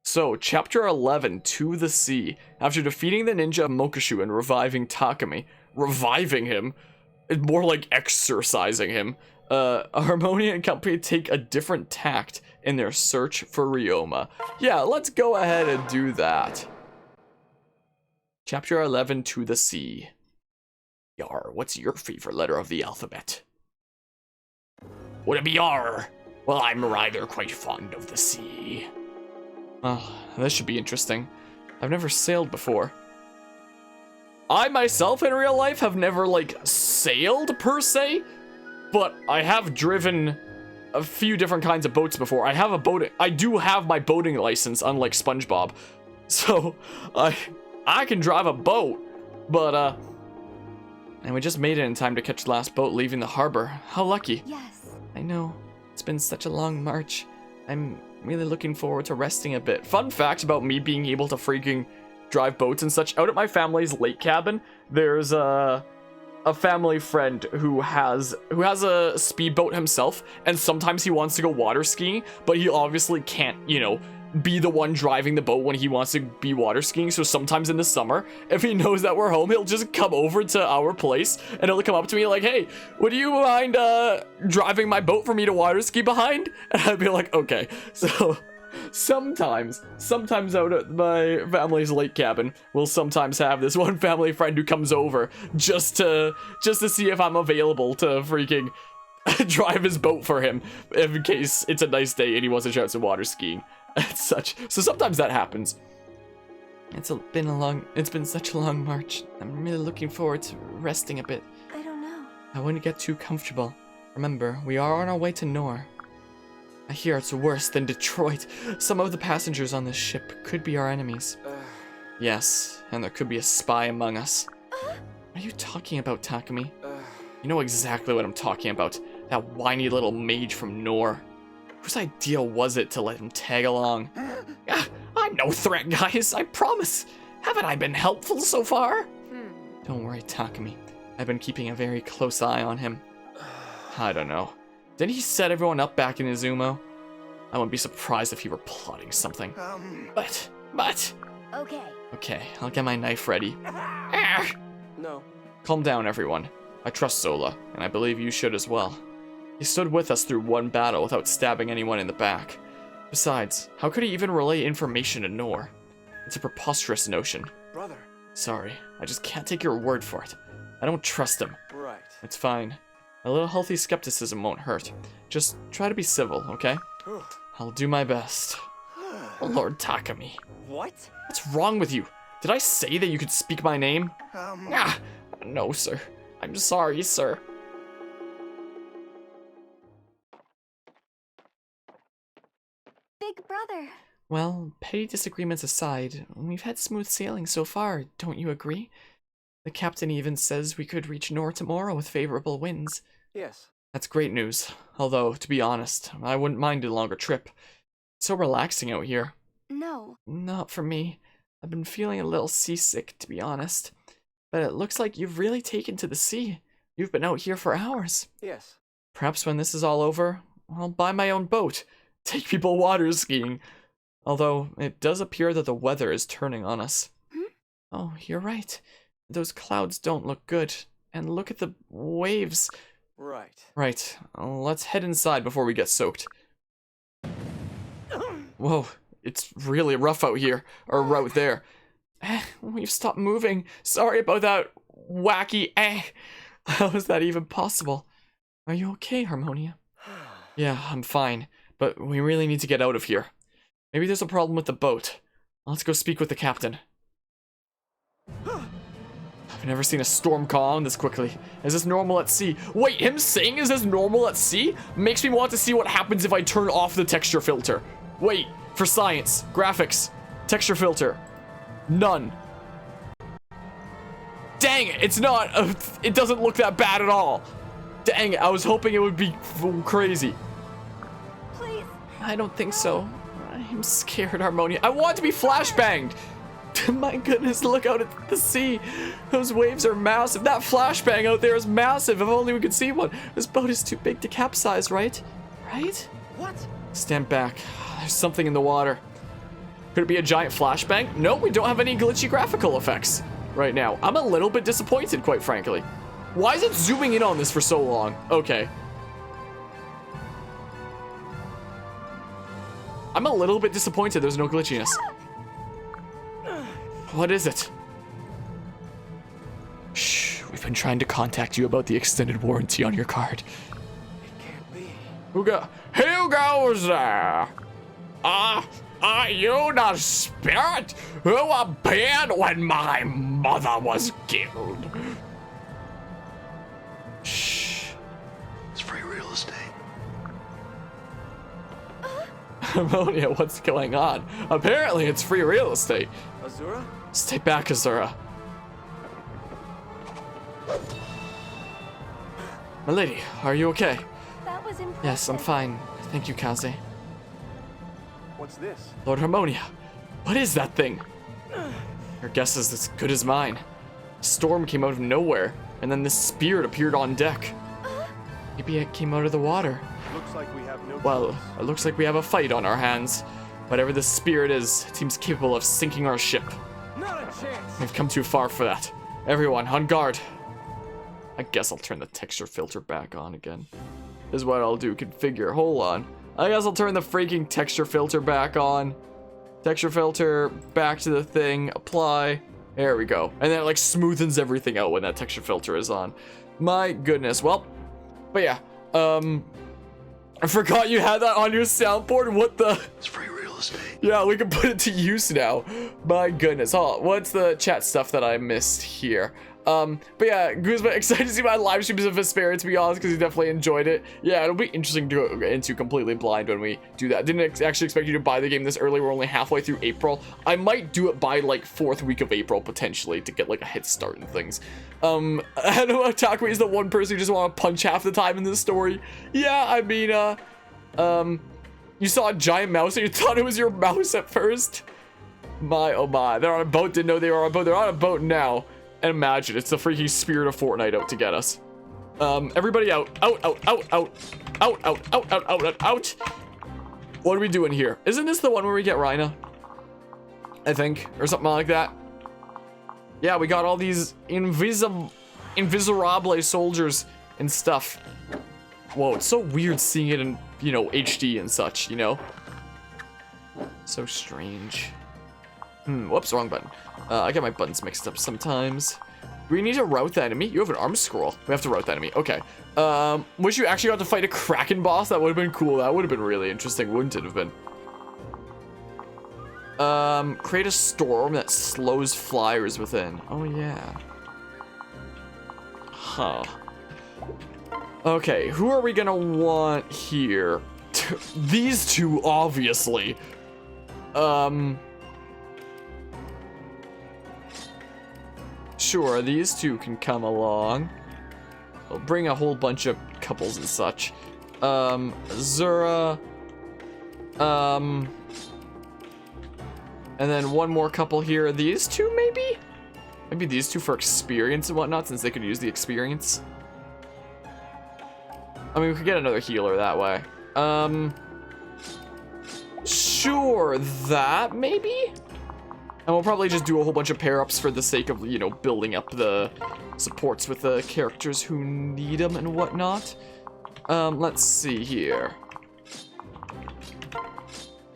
So, Chapter 11, To the Sea. After defeating the ninja Mokishu and reviving Takumi. Reviving him? It's more like exercising him. Harmonia and company take a different tact in their search for Ryoma. Yeah, let's go ahead and do that. Chapter 11, To the Sea. Yarr, what's your favorite letter of the alphabet? Would it be R? Well, I'm rather quite fond of the sea. Oh, this should be interesting. I've never sailed before. I myself in real life have never, like, sailed per se, but I have driven a few different kinds of boats before. I do have my boating license, unlike SpongeBob. So, I can drive a boat, but, and we just made it in time to catch the last boat leaving the harbor. How lucky. Yes. I know. It's been such a long march. I'm really looking forward to resting a bit. Fun fact about me being able to freaking drive boats and such. Out at my family's lake cabin, there's a family friend who has a speedboat himself, and sometimes he wants to go water skiing, but he obviously can't, you know, be the one driving the boat when he wants to be water skiing. So sometimes in the summer, if he knows that we're home, he'll just come over to our place and he'll come up to me like, hey, would you mind driving my boat for me to water ski behind? And I'd be like, okay. So sometimes out at my family's lake cabin, we'll sometimes have this one family friend who comes over just to see if I'm available to freaking drive his boat for him in case it's a nice day and he wants to try some water skiing and such. So sometimes that happens. It's been such a long march. I'm really looking forward to resting a bit. I don't know. I wouldn't get too comfortable. Remember, we are on our way to Nor. I hear it's worse than Detroit. Some of the passengers on this ship could be our enemies. Yes, and there could be a spy among us. What are you talking about, Takumi? You know exactly what I'm talking about. That whiny little mage from Nor. Whose idea was it to let him tag along? I'm no threat, guys, I promise. Haven't I been helpful so far? Don't worry, Takumi. I've been keeping a very close eye on him. I don't know. Didn't he set everyone up back in Izumo? I wouldn't be surprised if he were plotting something. But... Okay. Okay, I'll get my knife ready. No. Calm down, everyone. I trust Zola, and I believe you should as well. He stood with us through one battle without stabbing anyone in the back. Besides, how could he even relay information to Nor? It's a preposterous notion. Brother. Sorry, I just can't take your word for it. I don't trust him. Right. It's fine. A little healthy skepticism won't hurt. Just try to be civil, okay? I'll do my best. Lord Takumi. What? What's wrong with you? Did I say that you could speak my name? No, sir. I'm sorry, sir. Big brother. Well, petty disagreements aside, we've had smooth sailing so far, don't you agree? The captain even says we could reach Nor tomorrow with favorable winds. Yes. That's great news. Although, to be honest, I wouldn't mind a longer trip. It's so relaxing out here. No. Not for me. I've been feeling a little seasick, to be honest. But it looks like you've really taken to the sea. You've been out here for hours. Yes. Perhaps when this is all over, I'll buy my own boat. Take people water skiing. Although, it does appear that the weather is turning on us. Oh, you're right. Those clouds don't look good. And look at the waves. Right. Right. Let's head inside before we get soaked. Whoa, it's really rough out here. Or out there. We've stopped moving. Sorry about that wacky How is that even possible? Are you okay, Harmonia? Yeah, I'm fine. But we really need to get out of here. Maybe there's a problem with the boat. Let's go speak with the captain. I've never seen a storm calm this quickly. Is this normal at sea? Wait, him saying is this normal at sea? Makes me want to see what happens if I turn off the texture filter. Wait, for science, graphics, texture filter. None. Dang it, it's not, it doesn't look that bad at all. Dang it, I was hoping it would be crazy. Please. I don't think so. I'm scared, Harmonia. I want to be flashbanged. My goodness, look out at the sea. Those waves are massive. That flashbang out there is massive. If only we could see one. This boat is too big to capsize, right? Right? What? Stand back. There's something in the water. Could it be a giant flashbang? No, we don't have any glitchy graphical effects right now. I'm a little bit disappointed, quite frankly. Why is it zooming in on this for so long? Okay. I'm a little bit disappointed there's no glitchiness. What is it? Shh, we've been trying to contact you about the extended warranty on your card. It can't be. Who goes there? Are you the spirit who appeared when my mother was killed? Shh. It's free real estate. Ammonia, what's going on? Apparently it's free real estate. Azura? Stay back, Azura. My lady, are you okay? That was impressive. Yes, I'm fine. Thank you, Kaze. What's this? Lord Harmonia, what is that thing? Your guess is as good as mine. A storm came out of nowhere, and then this spirit appeared on deck. Maybe it came out of the water. Looks like we have no Well, choice. it looks like we have a fight on our hands. Whatever this spirit is, it seems capable of sinking our ship. Not a chance. We've come too far for that. Everyone, on guard. I guess I'll turn the texture filter back on again. Is what I'll do. Configure. Hold on. I guess I'll turn the freaking texture filter back on. Texture filter, back to the thing, apply. There we go. And then it like smoothens everything out when that texture filter is on. My goodness. Well, but yeah. I forgot you had that on your soundboard. What the? It's free real estate. Yeah, we can put it to use now. My goodness. Oh, what's the chat stuff that I missed here? But yeah, Guzman, excited to see my live streams of Vesperia, to be honest, because he definitely enjoyed it. Yeah, it'll be interesting to go into completely blind when we do that. Didn't actually expect you to buy the game this early. We're only halfway through April. I might do it by like 4th week of April, potentially, to get like a head start and things. I know Takumi is the one person who just want to punch half the time in this story. Yeah, I mean, you saw a giant mouse and you thought it was your mouse at first? My, oh my. They're on a boat, didn't know they were on a boat. They're on a boat now. And imagine, it's the freaking spirit of Fortnite out to get us. Everybody out. Out, out, out, out. Out, out, out, out, out, out, out. What are we doing here? Isn't this the one where we get Rhina? I think. Or something like that. Yeah, we got all these invisible soldiers and stuff. Whoa, it's so weird seeing it in, you know, HD and such, you know? So strange. Whoops, wrong button. I get my buttons mixed up sometimes. We need to route the enemy. You have an arm scroll. We have to route the enemy. Okay. Wish you actually got to fight a Kraken boss. That would have been cool. That would have been really interesting, wouldn't it have been? Create a storm that slows flyers within. Oh, yeah. Huh. Okay, who are we gonna want here? These two, obviously. Sure, these two can come along. We'll bring a whole bunch of couples and such. Zura. And then one more couple here. These two, maybe? Maybe these two for experience and whatnot, since they could use the experience. I mean, we could get another healer that way. Sure, that, maybe? And we'll probably just do a whole bunch of pair-ups for the sake of, you know, building up the supports with the characters who need them and whatnot. Let's see here.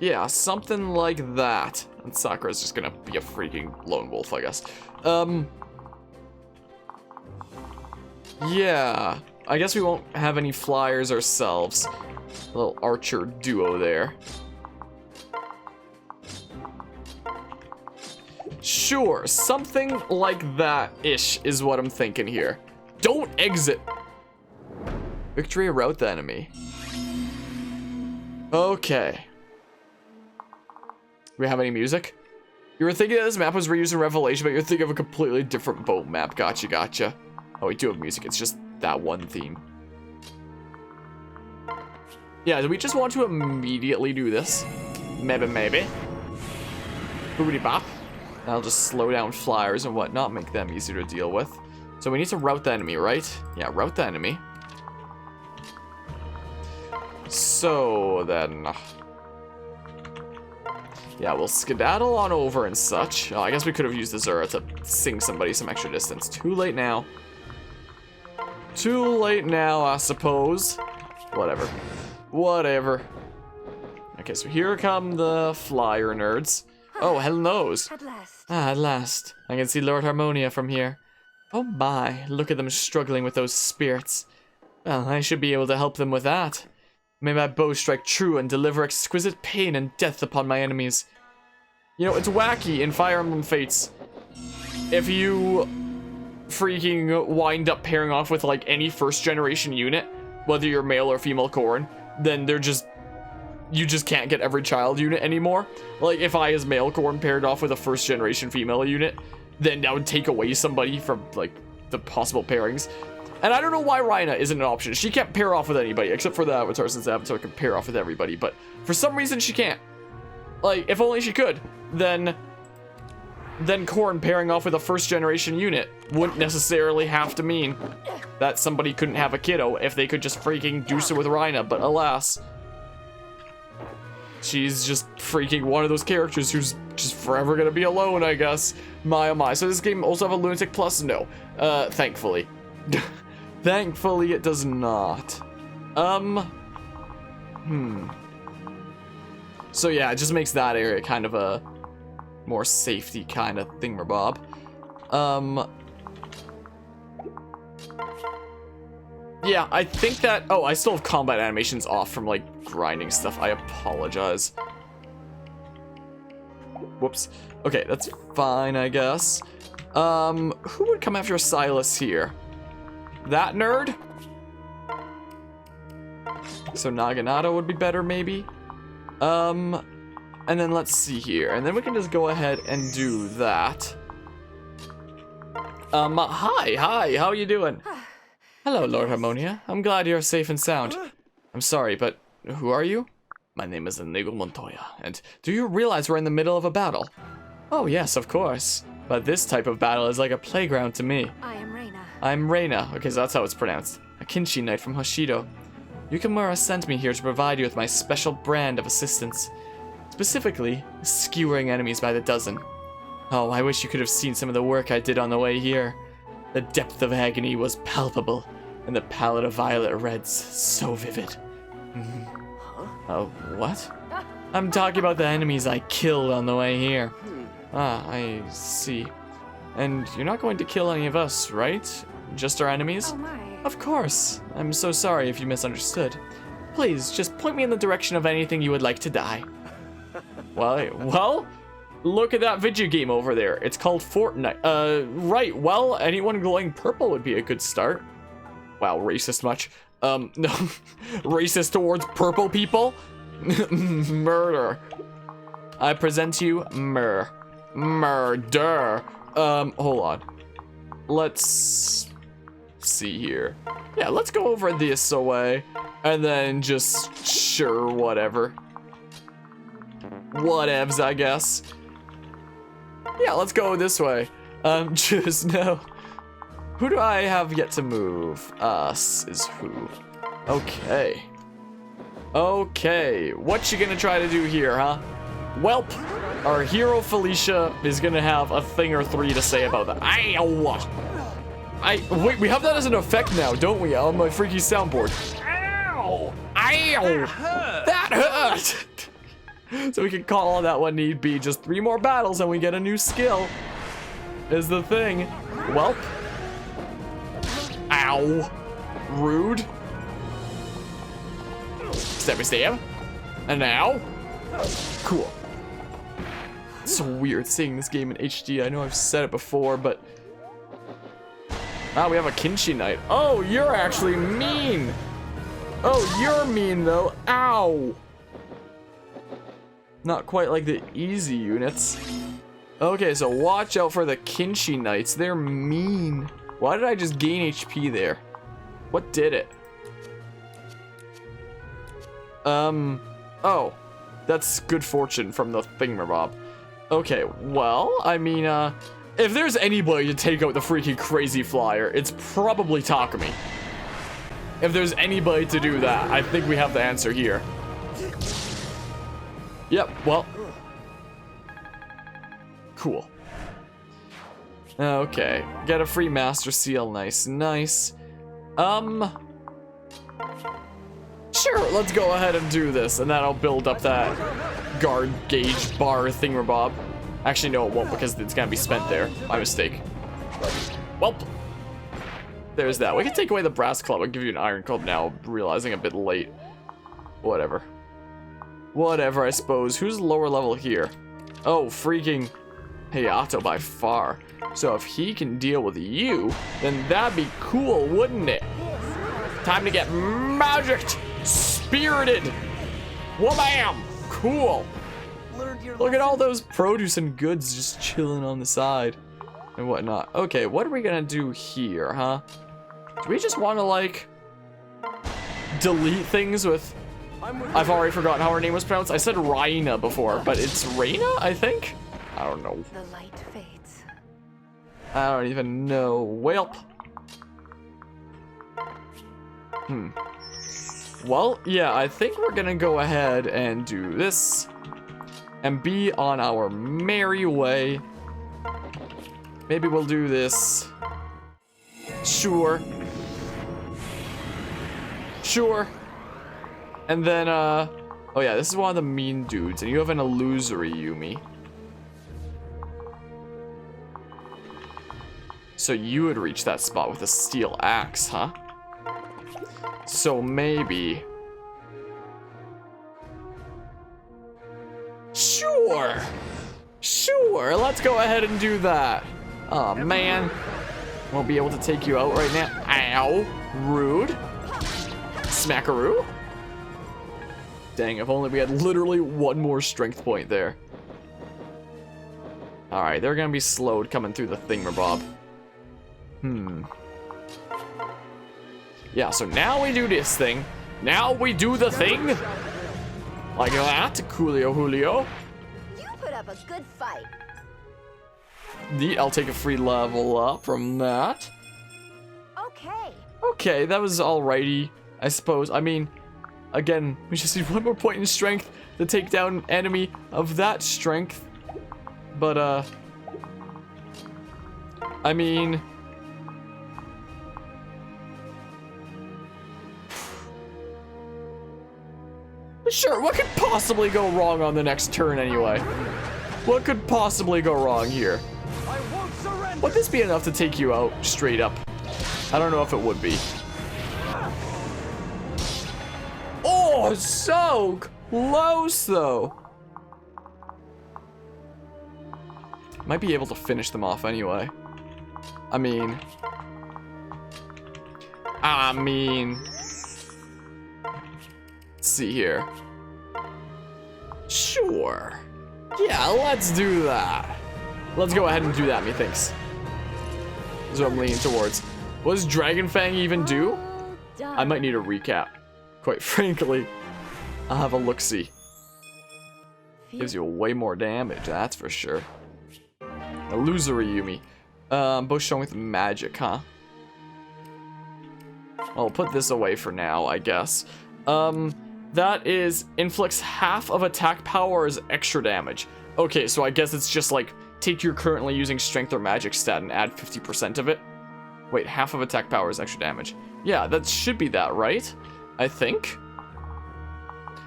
Yeah, something like that. And Sakura's just gonna be a freaking lone wolf, I guess. Yeah. I guess we won't have any flyers ourselves. A little archer duo there. Sure, something like that-ish is what I'm thinking here. Don't exit. Victory, rout the enemy. Okay. Do we have any music? You were thinking that this map was reused in Revelation, but you're thinking of a completely different boat map. Gotcha, gotcha. Oh, we do have music. It's just that one theme. Yeah, do we just want to immediately do this? Maybe, maybe. Boobity bop. That'll just slow down flyers and whatnot, make them easier to deal with. So we need to route the enemy, right? Yeah, route the enemy. So then... Yeah, we'll skedaddle on over and such. Oh, I guess we could have used the Zura to sing somebody some extra distance. Too late now. Too late now, I suppose. Whatever. Whatever. Okay, so here come the flyer nerds. Oh, hellos. At last. Ah, at last. I can see Lord Harmonia from here. Oh my, look at them struggling with those spirits. Well, I should be able to help them with that. May my bow strike true and deliver exquisite pain and death upon my enemies. You know, it's wacky in Fire Emblem Fates. If you freaking wind up pairing off with like any first generation unit, whether you're male or female Corrin, then you just can't get every child unit anymore. Like if I as male Corrin paired off with a first generation female unit, then that would take away somebody from like the possible pairings. And I don't know why Rhina isn't an option. She can't pair off with anybody except for the Avatar, since the Avatar can pair off with everybody, but for some reason she can't. Like if only she could, then Corrin pairing off with a first generation unit wouldn't necessarily have to mean that somebody couldn't have a kiddo if they could just freaking do so with Rhina, but alas. She's just freaking one of those characters who's just forever gonna be alone, I guess. My oh my. So this game also have a Lunatic Plus? No. Thankfully. Thankfully it does not. So yeah, it just makes that area kind of a more safety kind of thingamabob. Yeah, I think that... Oh, I still have combat animations off from, like, grinding stuff. I apologize. Whoops. Okay, that's fine, I guess. Who would come after Silas here? That nerd? So Naginata would be better, maybe? And then let's see here. And then we can just go ahead and do that. Hi, how you doing? Hello, Lord Harmonia. I'm glad you're safe and sound. I'm sorry, but who are you? My name is Inigo Montoya, and do you realize we're in the middle of a battle? Oh yes, of course. But this type of battle is like a playground to me. I am Reina. I'm Reina. Okay, so that's how it's pronounced. A Kinshi Knight from Hoshido. Yukimura sent me here to provide you with my special brand of assistance. Specifically, skewering enemies by the dozen. Oh, I wish you could have seen some of the work I did on the way here. The depth of agony was palpable, and the palette of violet reds so vivid. Oh, what? I'm talking about the enemies I killed on the way here. Ah, I see. And you're not going to kill any of us, right? Just our enemies? Oh my. Of course. I'm so sorry if you misunderstood. Please, just point me in the direction of anything you would like to die. Well, look at that video game over there. It's called Fortnite. Right, well, anyone glowing purple would be a good start. Wow, racist much. No. Racist towards purple people? Murder. I present to you murder. Hold on. Let's see here. Yeah, let's go over this way. And then just, sure, whatever. Whatevs, I guess. Yeah, let's go this way. Just no. Who do I have yet to move? Us is who? Okay. Okay, what you gonna try to do here, huh? Welp, our hero Felicia is gonna have a thing or three to say about that. Ow! Wait, we have that as an effect now, don't we? On my freaky soundboard. Ow! Ow! That hurt! So we can call on that one need be. Just 3 more battles and we get a new skill. Is the thing. Welp. Ow. Rude. Steppy stab. And now. Cool. It's so weird seeing this game in HD. I know I've said it before, but... Ah, we have a Kinshi Knight. Oh, you're actually mean. Oh, you're mean though. Ow. Not quite like the easy units. Okay, so watch out for the Kinshi Knights. They're mean. Why did I just gain HP there? What did it? Oh. That's good fortune from the thingamabob. Okay, well, I mean, if there's anybody to take out the freaking crazy flyer, it's probably Takumi. If there's anybody to do that, I think we have the answer here. Yep, well, Cool. Okay, get a free master seal. Nice, nice. Sure, let's go ahead and do this, and that'll build up that guard gauge bar thingamabob. Actually, no, it won't, because it's gonna be spent there. My mistake. Well, there's that. We can take away the brass club. I'll give you an iron club now, realizing a bit late. Whatever. Whatever, I suppose. Who's lower level here? Oh, freaking Hayato by far. So if he can deal with you, then that'd be cool, wouldn't it? Time to get magicked! Spirited! Whabam! Cool! Look at all those produce and goods just chilling on the side. And whatnot. Okay, what are we gonna do here, huh? Do we just want to, like, delete things with... I've already forgotten how her name was pronounced. I said Raina before, but it's Raina, I think? I don't know. The light fades. I don't even know. Welp. Well, yeah, I think we're gonna go ahead and do this and be on our merry way. Maybe we'll do this. Sure. Sure. And then, oh yeah, this is one of the mean dudes, and you have an illusory Yumi. So you would reach that spot with a steel axe, huh? So maybe... Sure! Sure, let's go ahead and do that. Oh man. Won't be able to take you out right now. Ow. Rude. Smackaroo. Dang, if only we had literally one more strength point there. Alright, they're gonna be slowed coming through the thingamabob. Yeah, so now we do this thing. Now we do the thing. Like that, Coolio Julio. You put up a good fight. I'll take a free level up from that. Okay. Okay, that was alrighty, I suppose. I mean, again, we just need one more point in strength to take down an enemy of that strength. But, I mean... Sure, what could possibly go wrong on the next turn anyway? What could possibly go wrong here? Would this be enough to take you out straight up? I don't know if it would be. Oh, so close though. Might be able to finish them off anyway. I mean... Let's see here. Sure. Yeah, let's do that. Let's go ahead and do that, methinks. That's what I'm leaning towards. What does Dragon Fang even do? I might need a recap. Quite frankly. I'll have a look-see. Gives you way more damage, that's for sure. Illusory Yumi. Both showing with magic, huh? I'll put this away for now, I guess. That is inflicts half of attack power as extra damage. Okay, so I guess it's just like take your currently using strength or magic stat and add 50% of it. Wait, half of attack power is extra damage. Yeah, that should be that, right? I think.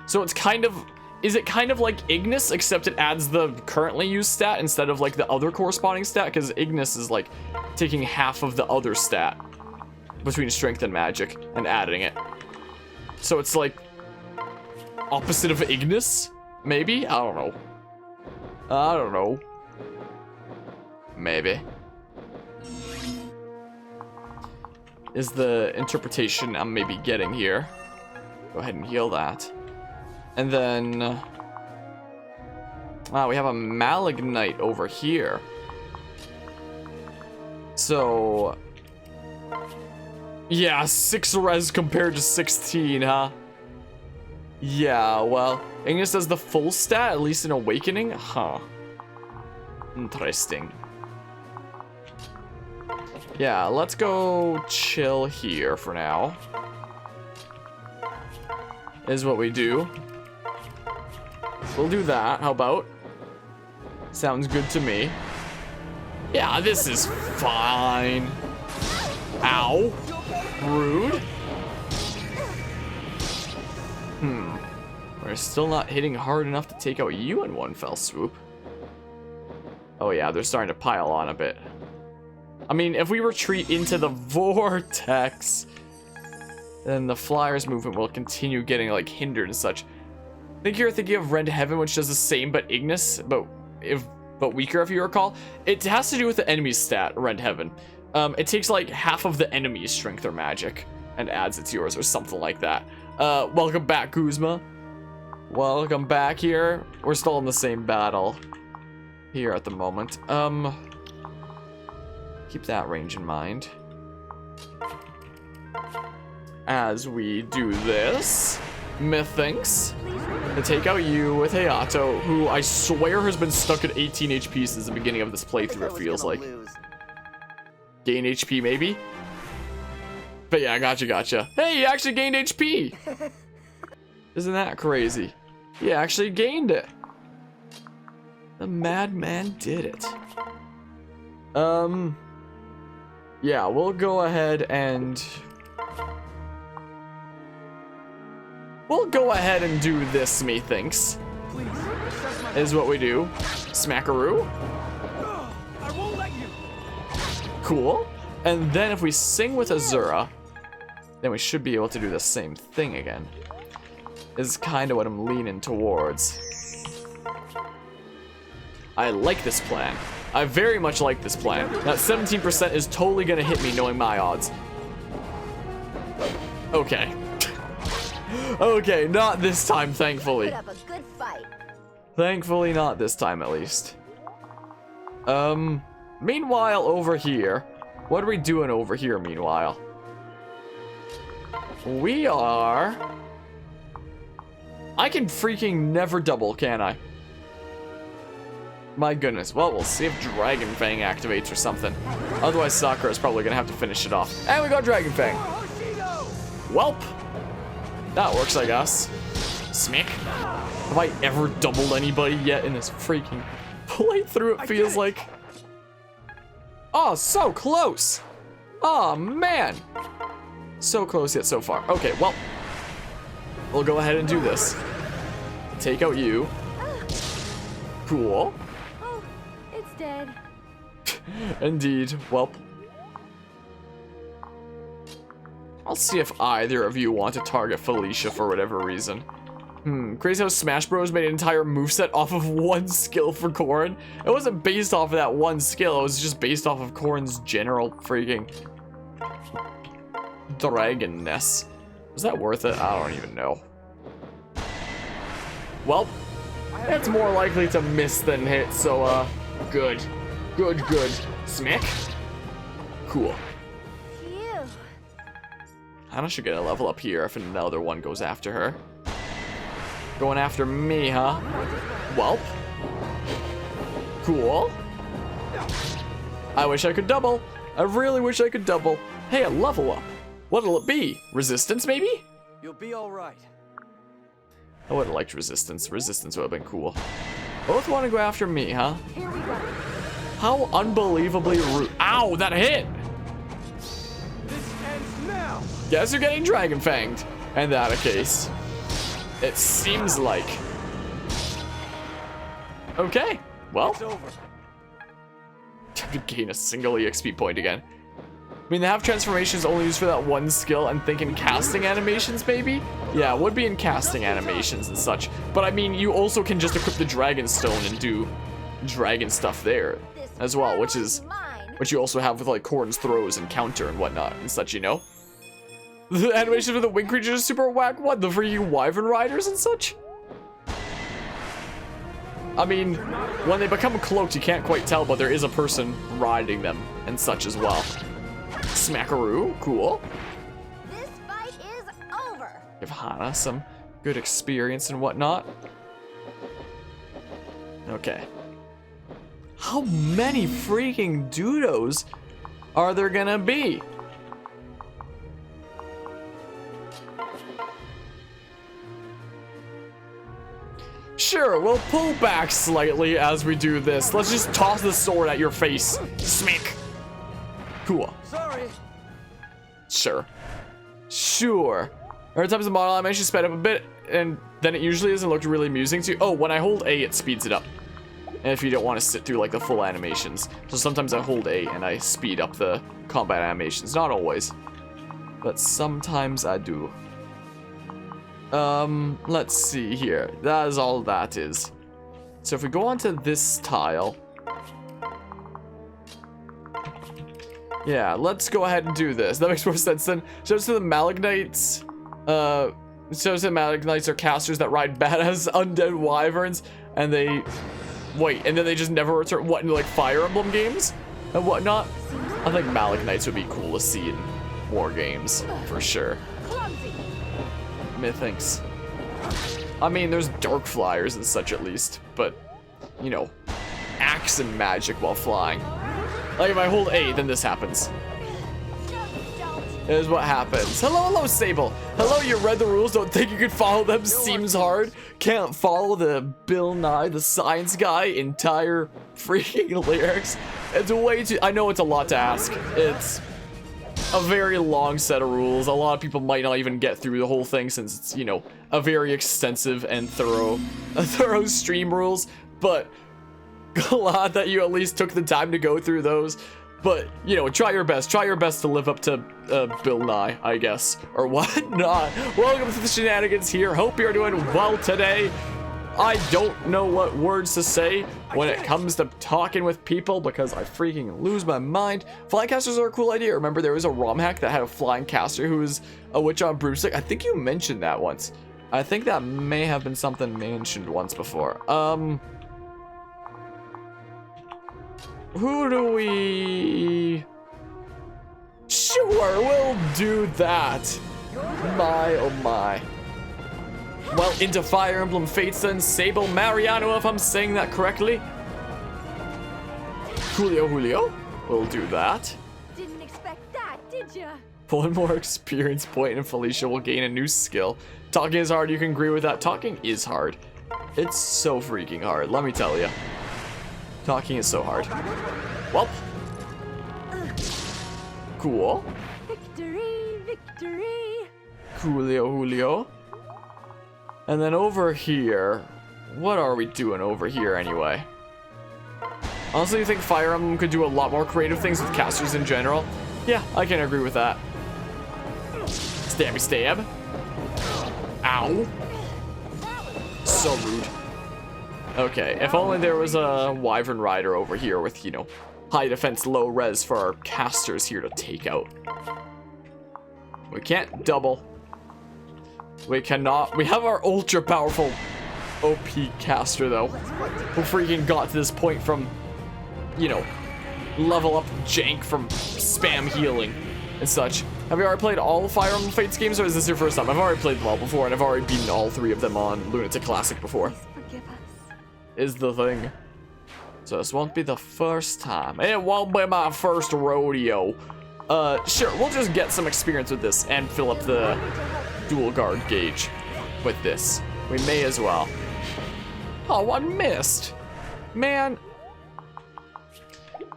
So it's kind of... Is it kind of like Ignis, except it adds the currently used stat instead of like the other corresponding stat? Because Ignis is like taking half of the other stat between strength and magic and adding it. So it's like opposite of Ignis? Maybe? I don't know. I don't know. Maybe. Is the interpretation I'm maybe getting here. Go ahead and heal that. And then... wow, we have a Malignite over here. So... yeah, 6 res compared to 16, huh? Yeah, well, Ignis does the full stat, at least in Awakening? Huh. Interesting. Yeah, let's go chill here for now. Is what we do. We'll do that, how about? Sounds good to me. Yeah, this is fine. Ow. Rude. We're still not hitting hard enough to take out you in one fell swoop. Oh yeah, they're starting to pile on a bit. I mean, if we retreat into the vortex, then the flyer's movement will continue getting like hindered and such. I think you're thinking of Rend Heaven, which does the same but Ignis, but weaker if you recall. It has to do with the enemy's stat, Rend Heaven. It takes like half of the enemy's strength or magic and adds it to yours or something like that. Welcome back, Kuzma. Welcome back here. We're still in the same battle here at the moment. Keep that range in mind. As we do this, methinks to take out you with Hayato, who I swear has been stuck at 18 HP since the beginning of this playthrough, it feels like. Gain HP, maybe? But yeah, gotcha. Hey, you actually gained HP! Isn't that crazy? He actually gained it. The madman did it. Yeah, we'll go ahead and... do this, methinks. Is what we do. Smackaroo. I won't let you. Cool. And then if we sing with Azura, then we should be able to do the same thing again. Is kind of what I'm leaning towards. I like this plan. I very much like this plan. That 17% is totally gonna hit me knowing my odds. Okay. Okay, not this time, thankfully. Put up a good fight. Thankfully not this time, at least. Meanwhile, over here. What are we doing over here, meanwhile? We are... I can freaking never double, can I? My goodness. Well, we'll see if Dragon Fang activates or something. Otherwise, Sakura is probably gonna have to finish it off. And we got Dragon Fang. Welp. That works, I guess. Smick. Have I ever doubled anybody yet in this freaking playthrough? It feels like. Oh, so close. Oh, man. So close yet so far. Okay, well. We'll go ahead and do this. Take out you. Cool. Oh, it's dead. Indeed. Well. I'll see if either of you want to target Felicia for whatever reason. Crazy how Smash Bros made an entire moveset off of one skill for Corrin. It wasn't based off of that one skill, it was just based off of Corrin's general freaking dragonness. Was that worth it? I don't even know. Well, it's more likely to miss than hit, so good. Good. Smack. Cool. Phew. Hannah should get a level up here if another one goes after her. Going after me, huh? Welp. Cool. I wish I could double. I really wish I could double. Hey, a level up. What'll it be? Resistance, maybe? You'll be all right. I would have liked resistance. Resistance would have been cool. Both want to go after me, huh? Here we go. How unbelievably rude. Ow, that hit! This ends now. Guess you're getting Dragon Fanged. In that case. It seems like. Okay, well. It's over. To gain a single EXP point again. I mean, the half transformation is only used for that one skill. I'm thinking casting animations, maybe? Yeah, it would be in casting animations and such. But I mean, you also can just equip the Dragon Stone and do dragon stuff there as well, which you also have with like Corrin's throws and counter and whatnot and such, you know? The animation of the wing creatures is super whack. What, the freaking wyvern riders and such? I mean, when they become cloaked, you can't quite tell, but there is a person riding them and such as well. Smackaroo, cool. This fight is over. Give Hana some good experience and whatnot. Okay. How many freaking doodles are there gonna be? Sure, we'll pull back slightly as we do this. Let's just toss the sword at your face. Smack. Cool. Sorry. Sure. Sure. Every time the model animation sped up a bit, and then it usually doesn't look really amusing to you. Oh, when I hold A, it speeds it up. And if you don't want to sit through like the full animations. So sometimes I hold A and I speed up the combat animations. Not always. But sometimes I do. Let's see here. That is all that is. So if we go onto this tile. Yeah, let's go ahead and do this. That makes more sense then. Shows to the Malagnites. Shows that Malagnites are casters that ride badass undead wyverns. And they... Wait, and then they just never return, what, in like Fire Emblem games and whatnot? I think Malagnites would be cool to see in war games, for sure. Methinks. I mean, there's dark flyers and such at least, but, you know, axe and magic while flying. Like if I hold A, then this happens. Is what happens. Hello, Sable. Hello, you read the rules, don't think you could follow them, seems hard. Can't follow the Bill Nye the Science Guy entire freaking lyrics. It's way too, I know it's a lot to ask. It's a very long set of rules. A lot of people might not even get through the whole thing since it's, you know, a very extensive and thorough stream rules, but glad that you at least took the time to go through those. But, you know, try your best to live up to Bill Nye, I guess, or whatnot. Welcome to the shenanigans here. Hope you're doing well today. I don't know what words to say when it comes to talking with people because I freaking lose my mind. Flying casters are a cool idea. Remember there was a ROM hack that had a flying caster who was a witch on broomstick? I think you mentioned that once. I think that may have been something mentioned once before. Who do we... Sure, we'll do that. My, oh my. Well, into Fire Emblem Fates then, Sable Mariano, if I'm saying that correctly. Julio, we'll do that. Didn't expect that, did ya? One more experience point and Felicia will gain a new skill. Talking is hard, you can agree with that. Talking is hard. It's so freaking hard, let me tell you. Talking is so hard. Well. Cool. Victory, victory. Julio. And then over here, what are we doing over here anyway? Honestly, you think Fire Emblem could do a lot more creative things with casters in general? Yeah, I can agree with that. Stabby stab. Ow. So rude. Okay, if only there was a Wyvern Rider over here with, you know, high defense, low res for our casters here to take out. We can't double. We cannot. We have our ultra powerful OP caster though, who freaking got to this point from, you know, level up jank from spam healing and such. Have you already played all Fire Emblem Fates games, or is this your first time? I've already played them all before, and I've already beaten all 3 of them on Lunatic Classic before. Forgive us. Is the thing. So this won't be the first time. It won't be my first rodeo. Sure, we'll just get some experience with this and fill up the dual guard gauge with this. We may as well. Oh, I missed. Man.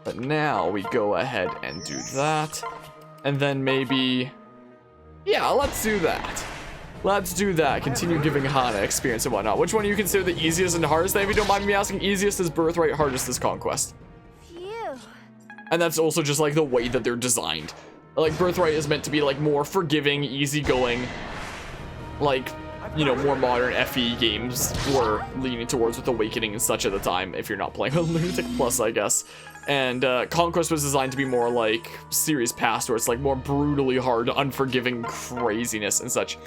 But now we go ahead and do that. And then maybe... Yeah, let's do that. Let's do that. Continue giving Hana experience and whatnot. Which one do you consider the easiest and hardest? If you don't mind me asking, easiest is Birthright, hardest is Conquest. Phew. And that's also just like the way that they're designed. Like Birthright is meant to be like more forgiving, easygoing, like, you know, more modern FE games were leaning towards with Awakening and such at the time, if you're not playing on Lunatic Plus, I guess. And Conquest was designed to be more like Series Past, where it's like more brutally hard, unforgiving craziness and such.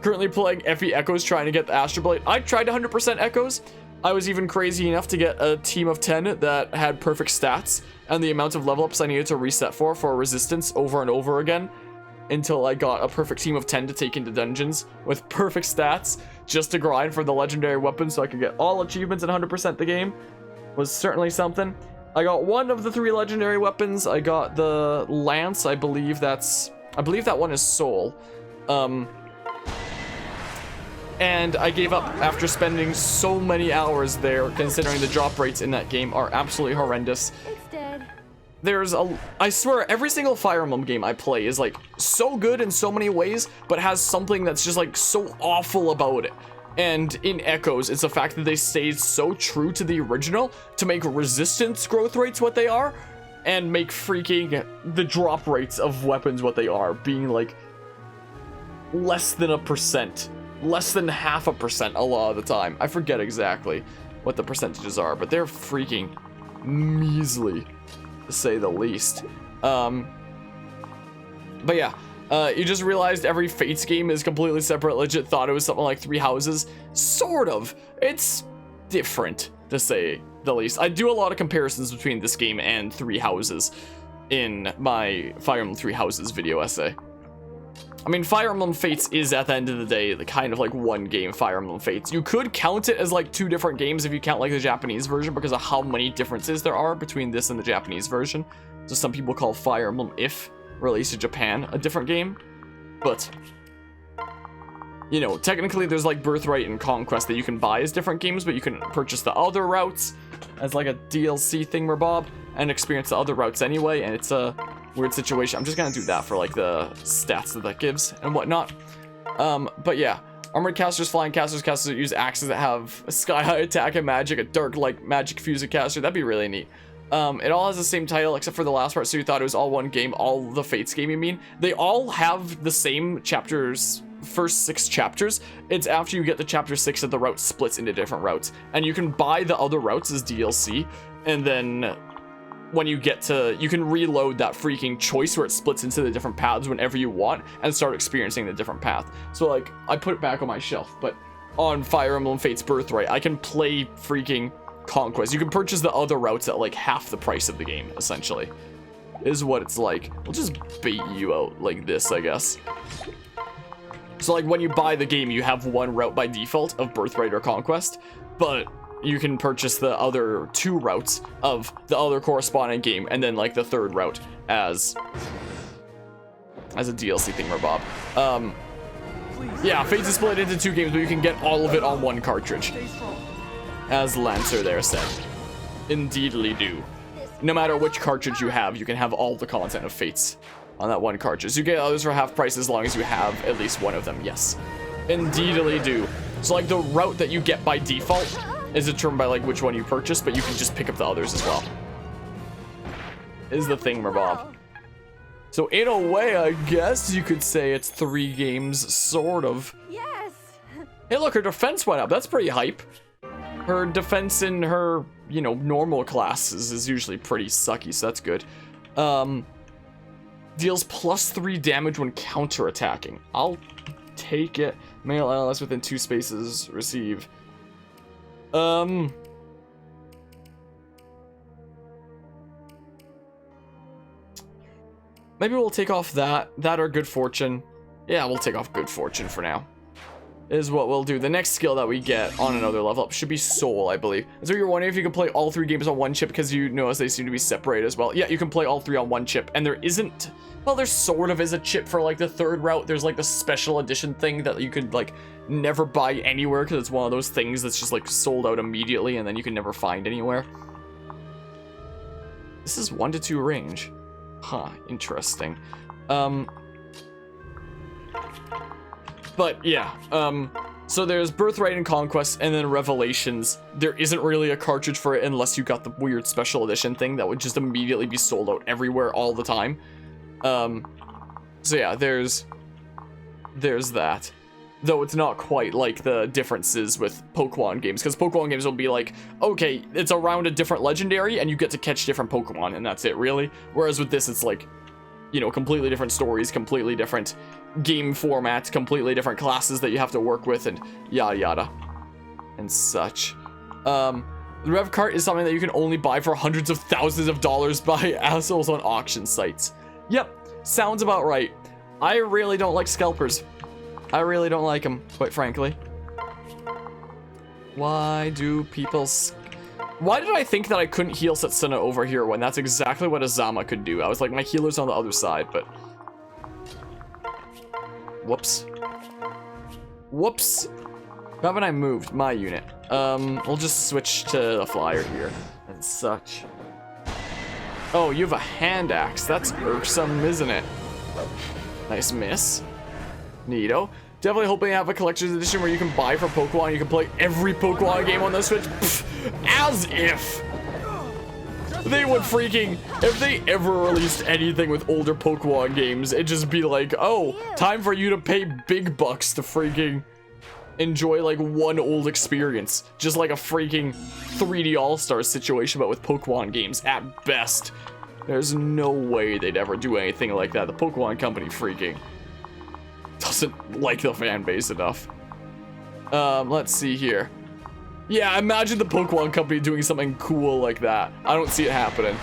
Currently playing FE Echoes, trying to get the Astral Blade. I tried 100% Echoes. I was even crazy enough to get a team of 10 that had perfect stats, and the amount of level ups I needed to reset for resistance over and over again until I got a perfect team of 10 to take into dungeons with perfect stats just to grind for the legendary weapon so I could get all achievements and 100% the game was certainly something. I got one of the 3 legendary weapons. I got the Lance. I believe that one is Soul. and I gave up after spending so many hours there, considering the drop rates in that game are absolutely horrendous. It's dead. I swear, every single Fire Emblem game I play is like so good in so many ways, but has something that's just like so awful about it. And in Echoes, it's the fact that they stayed so true to the original to make resistance growth rates what they are, and make freaking the drop rates of weapons what they are, being like less than 1%, less than 0.5% a lot of the time. I forget exactly what the percentages are, but they're freaking measly, to say the least. But yeah, you just realized every Fates game is completely separate. Legit thought it was something like 3 houses. Sort of. It's different, to say the least. I do a lot of comparisons between this game and 3 houses in my Fire Emblem 3 houses video essay. I mean, Fire Emblem Fates is, at the end of the day, the kind of like one game Fire Emblem Fates. You could count it as like 2 different games if you count like the Japanese version, because of how many differences there are between this and the Japanese version. So some people call Fire Emblem If, released in Japan, a different game. But, you know, technically there's like Birthright and Conquest that you can buy as different games, but you can purchase the other routes as like a DLC thingamabob and experience the other routes anyway, and it's a weird situation. I'm just gonna do that for like the stats that gives and whatnot. But yeah, armored casters, flying casters, casters that use axes that have a sky high attack and magic, a dark like magic fusing caster. That'd be really neat. It all has the same title except for the last part, so you thought it was all one game, all the Fates game, you mean? They all have the same chapters, first 6 chapters. It's after you get to chapter 6 that the route splits into different routes, and you can buy the other routes as DLC, and then when you get to, you can reload that freaking choice where it splits into the different paths whenever you want and start experiencing the different path. So like, I put it back on my shelf, but on Fire Emblem Fates Birthright, I can play freaking Conquest. You can purchase the other routes at like half the price of the game, essentially, is what it's like. We'll just bait you out like this, I guess. So like, when you buy the game, you have one route by default of Birthright or Conquest, but you can purchase the other 2 routes of the other corresponding game, and then like the 3rd route as a DLC thingamabob. Yeah, Fates is split into 2 games, but you can get all of it on 1 cartridge, as Lancer there said. Indeedly do. No matter which cartridge you have, you can have all the content of Fates on that 1 cartridge. You get others for half price as long as you have at least one of them. Yes, indeedly do. So like, the route that you get by default is determined by like which one you purchase, but you can just pick up the others as well, is the thingamabob. So in a way, I guess you could say it's 3 games, sort of. Yes. Hey look, her defense went up. That's pretty hype. Her defense in her, you know, normal classes is usually pretty sucky, so that's good. Deals +3 damage when counterattacking. I'll take it. Male LS within 2 spaces receive. Maybe we'll take off that or good fortune. Yeah, we'll take off good fortune for now, is what we'll do. The next skill that we get on another level up should be soul, I believe. And so you're wondering if you can play all 3 games on 1 chip, because you notice they seem to be separated as well. Yeah, you can play all 3 on 1 chip, and there isn't, well, there sort of is a chip for like the 3rd route. There's like the special edition thing that you could like never buy anywhere, because it's one of those things that's just like sold out immediately and then you can never find anywhere. This is 1 to 2 range. Huh, interesting. But yeah, so there's Birthright and Conquest, and then Revelations. There isn't really a cartridge for it unless you got the weird special edition thing that would just immediately be sold out everywhere all the time. So yeah, there's that. Though it's not quite like the differences with Pokemon games, because Pokemon games will be like, okay, it's around a different legendary and you get to catch different Pokemon, and that's it, really. Whereas with this, it's like, you know, completely different stories, completely different game formats, completely different classes that you have to work with, and yada yada and such. The Rev Cart is something that you can only buy for hundreds of thousands of dollars by assholes on auction sites. Yep, sounds about right. I really don't like scalpers. I really don't like them, quite frankly. Why do people... Why did I think that I couldn't heal Setsuna over here when that's exactly what Azama could do? I was like, my healer's on the other side, but... Whoops. Whoops. Haven't I moved my unit? We'll just switch to the flyer here and such. Oh, you have a hand axe. That's irksome, isn't it? Nice miss. Neato. Definitely hoping to have a collector's edition where you can buy for Pokemon. You can play every Pokemon game on the Switch. Pfft, as if they would freaking, if they ever released anything with older Pokemon games, it'd just be like, oh, time for you to pay big bucks to freaking enjoy like one old experience. Just like a freaking 3D All-Stars situation, but with Pokemon games at best. There's no way they'd ever do anything like that. The Pokemon company freaking doesn't like the fan base enough. Let's see here. Yeah, imagine the Pokemon company doing something cool like that. I don't see it happening.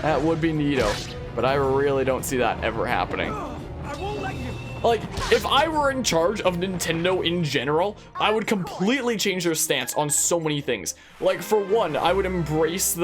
That would be neato, but I really don't see that ever happening. I won't let you. Like, if I were in charge of Nintendo in general, I would completely change their stance on so many things. Like, for one, I would embrace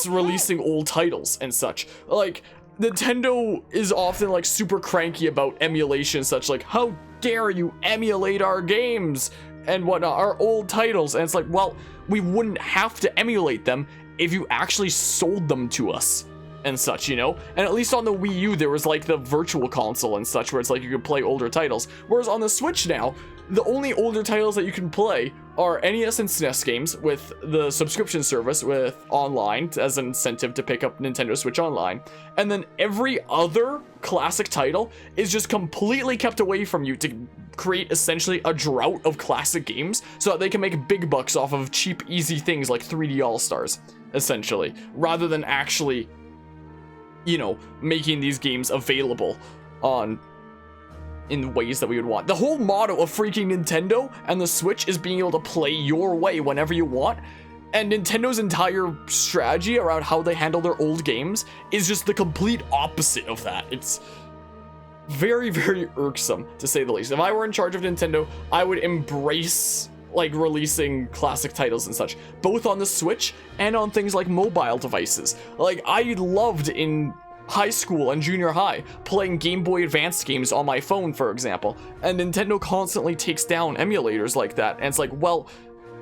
releasing old titles and such. Like, Nintendo is often like super cranky about emulation and such, like, how dare you emulate our games and whatnot, our old titles. And it's like, well, we wouldn't have to emulate them if you actually sold them to us and such, you know? And at least on the Wii U, there was like the virtual console and such, where it's like you could play older titles. Whereas on the Switch now, the only older titles that you can play are NES and SNES games with the subscription service with online as an incentive to pick up Nintendo Switch Online. And then every other classic title is just completely kept away from you to create essentially a drought of classic games so that they can make big bucks off of cheap, easy things like 3D All-Stars, essentially, rather than actually, you know, making these games available in ways that we would want. The whole motto of freaking Nintendo and the Switch is being able to play your way whenever you want. And Nintendo's entire strategy around how they handle their old games is just the complete opposite of that. It's very, very irksome, to say the least. If I were in charge of Nintendo, I would embrace like releasing classic titles and such, both on the Switch and on things like mobile devices. Like, I loved in high school and junior high playing Game Boy Advance games on my phone, for example, and Nintendo constantly takes down emulators like that. And it's like, well,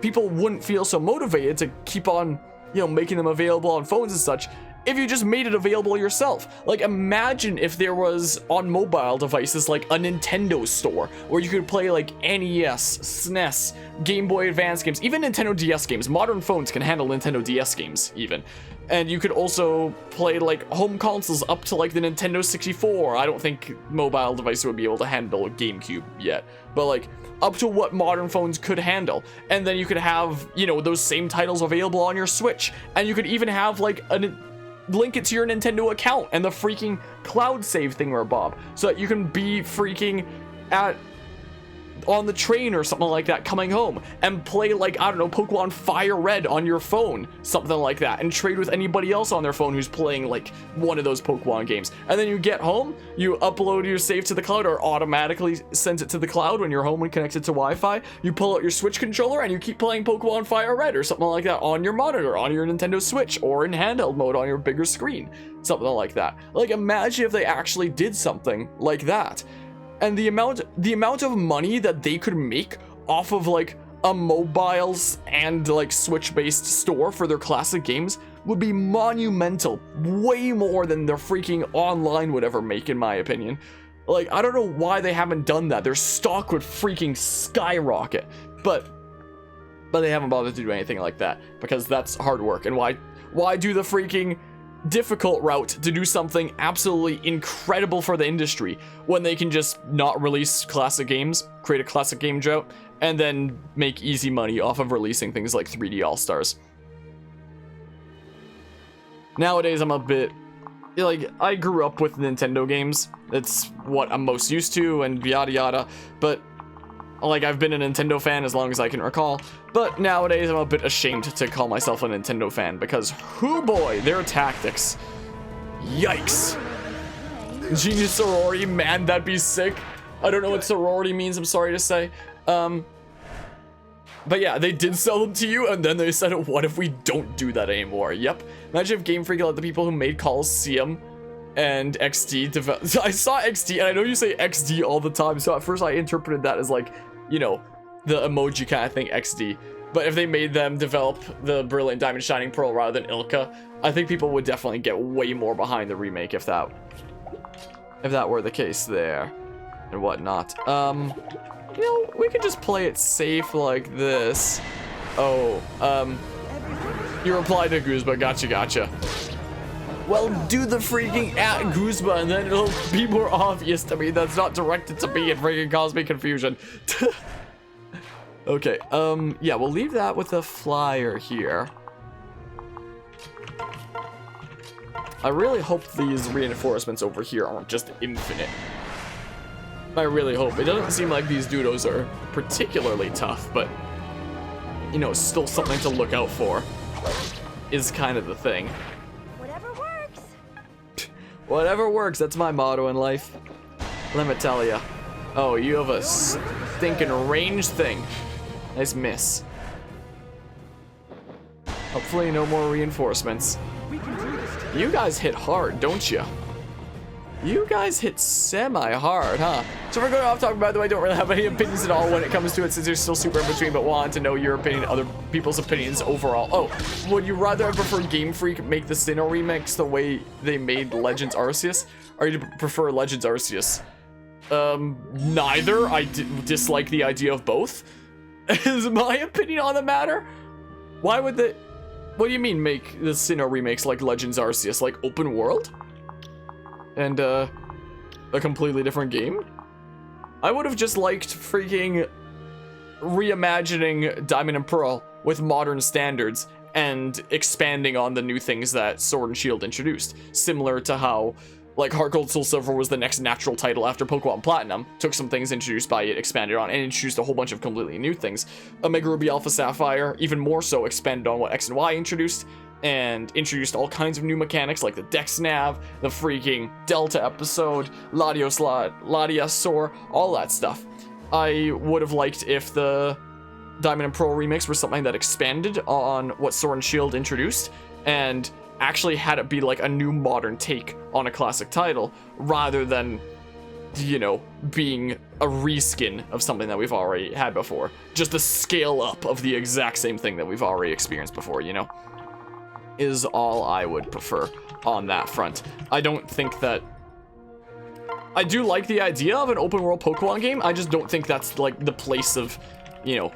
people wouldn't feel so motivated to keep on, you know, making them available on phones and such if you just made it available yourself. Like, imagine if there was on mobile devices like a Nintendo store where you could play like NES, SNES, Game Boy Advance games, even Nintendo DS games. Modern phones can handle Nintendo DS games even. And you could also play like home consoles up to like the Nintendo 64. I don't think mobile devices would be able to handle a GameCube yet, but like up to what modern phones could handle. And then you could have, you know, those same titles available on your Switch. And you could even have like link it to your Nintendo account and the freaking cloud save thingamabob, so that you can be freaking on the train or something like that coming home and play like, I don't know, Pokemon Fire Red on your phone, something like that, and trade with anybody else on their phone who's playing like one of those Pokemon games. And then you get home, you upload your save to the cloud, or automatically sends it to the cloud when you're home and connected to Wi-Fi. You pull out your Switch controller and you keep playing Pokemon Fire Red or something like that on your monitor, on your Nintendo Switch, or in handheld mode on your bigger screen, something like that. Like, imagine if they actually did something like that. And the amount of money that they could make off of like a mobiles and like Switch-based store for their classic games would be monumental. Way more than their freaking online would ever make, in my opinion. Like, I don't know why they haven't done that. Their stock would freaking skyrocket. But they haven't bothered to do anything like that, because that's hard work. And why do the freaking difficult route to do something absolutely incredible for the industry when they can just not release classic games, create a classic game drought, and then make easy money off of releasing things like 3D All-Stars? Nowadays, I'm a bit like, I grew up with Nintendo games. It's what I'm most used to and yada yada, but like, I've been a Nintendo fan as long as I can recall, but nowadays I'm a bit ashamed to call myself a Nintendo fan, because hoo boy, their tactics. Yikes. Genius sorority, man, that'd be sick. I don't know what sorority means, I'm sorry to say. But yeah, they did sell them to you, and then they said, what if we don't do that anymore? Yep. Imagine if Game Freak let the people who made Coliseum and XD develop. So I saw XD, and I know you say XD all the time, so at first I interpreted that as like, you know, the emoji kind of thing, XD. But if they made them develop the Brilliant Diamond Shining Pearl rather than Ilka, I think people would definitely get way more behind the remake if that were the case there and whatnot. You know, we could just play it safe like this. Oh, you replied to Gooseba, gotcha. Well, do the freaking at Gooseba and then it'll be more obvious to me that's not directed to me and freaking cause me confusion. Okay, yeah, we'll leave that with a flyer here. I really hope these reinforcements over here aren't just infinite. I really hope. It doesn't seem like these doodles are particularly tough, but, you know, still something to look out for is kind of the thing. Whatever works. Whatever works, that's my motto in life. Let me tell ya. Oh, you have a stinking range thing. Nice miss. Hopefully no more reinforcements. You guys hit hard, don't you? You guys hit semi-hard, huh? So we're going off topic, by the way. I don't really have any opinions at all when it comes to it, since you're still super in between, but wanted to know your opinion, other people's opinions overall. Oh, would you rather have preferred Game Freak make the Sinnoh remix the way they made Legends Arceus? Or you prefer Legends Arceus? Neither. I dislike the idea of both. Is my opinion on the matter. Why would they... What do you mean make the Sinnoh remakes like Legends Arceus? Like open world? And a completely different game? I would have just liked freaking reimagining Diamond and Pearl with modern standards and expanding on the new things that Sword and Shield introduced. Similar to how like Heart Gold Soul Silver was the next natural title after Pokemon Platinum. Took some things introduced by it, expanded on, and introduced a whole bunch of completely new things. Omega Ruby Alpha Sapphire, even more so, expanded on what X and Y introduced, and introduced all kinds of new mechanics like the Dex Nav, the freaking Delta episode, Latiasaur, all that stuff. I would have liked if the Diamond and Pearl remix were something that expanded on what Sword and Shield introduced, and actually had it be like a new modern take on a classic title, rather than, you know, being a reskin of something that we've already had before. Just a scale up of the exact same thing that we've already experienced before, you know? Is all I would prefer on that front. I don't think that... I do like the idea of an open world Pokemon game, I just don't think that's like the place of, you know,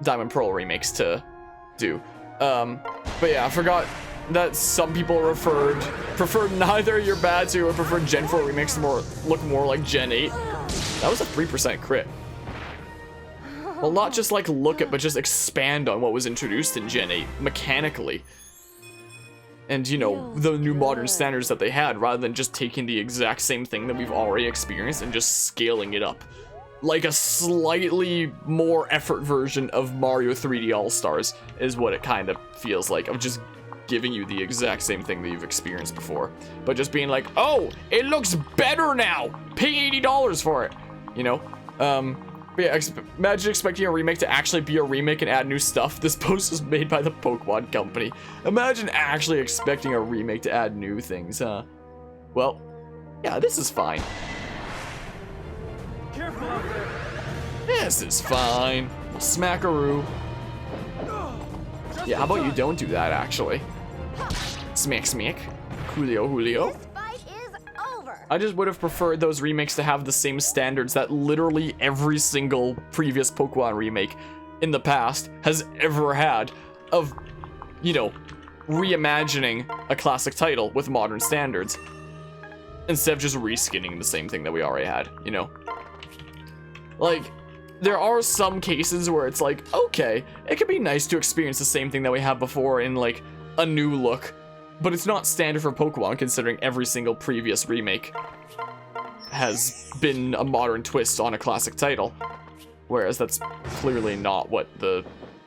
Diamond Pearl remakes to do. But yeah, I forgot that some people preferred neither your bad to or preferred Gen 4 remakes to look more like Gen 8. That was a 3% crit. Well, not just like look at, but just expand on what was introduced in Gen 8 mechanically. And, you know, the new modern standards that they had, rather than just taking the exact same thing that we've already experienced and just scaling it up. Like a slightly more effort version of Mario 3D All-Stars is what it kind of feels like, of just giving you the exact same thing that you've experienced before, but just being like, oh, it looks better now, pay $80 for it, you know? But yeah, imagine expecting a remake to actually be a remake and add new stuff. This post was made by the Pokemon Company. Imagine actually expecting a remake to add new things, huh? Well, yeah, this is fine. Careful out there. This is fine. Smackaroo. Yeah, how about you don't do that, actually? Smack, smack. Julio. This fight is over. I just would have preferred those remakes to have the same standards that literally every single previous Pokemon remake in the past has ever had of, you know, reimagining a classic title with modern standards instead of just reskinning the same thing that we already had, you know? Like, there are some cases where it's like, okay, it could be nice to experience the same thing that we had before in, like, a new look, but it's not standard for Pokemon considering every single previous remake has been a modern twist on a classic title, whereas that's clearly not what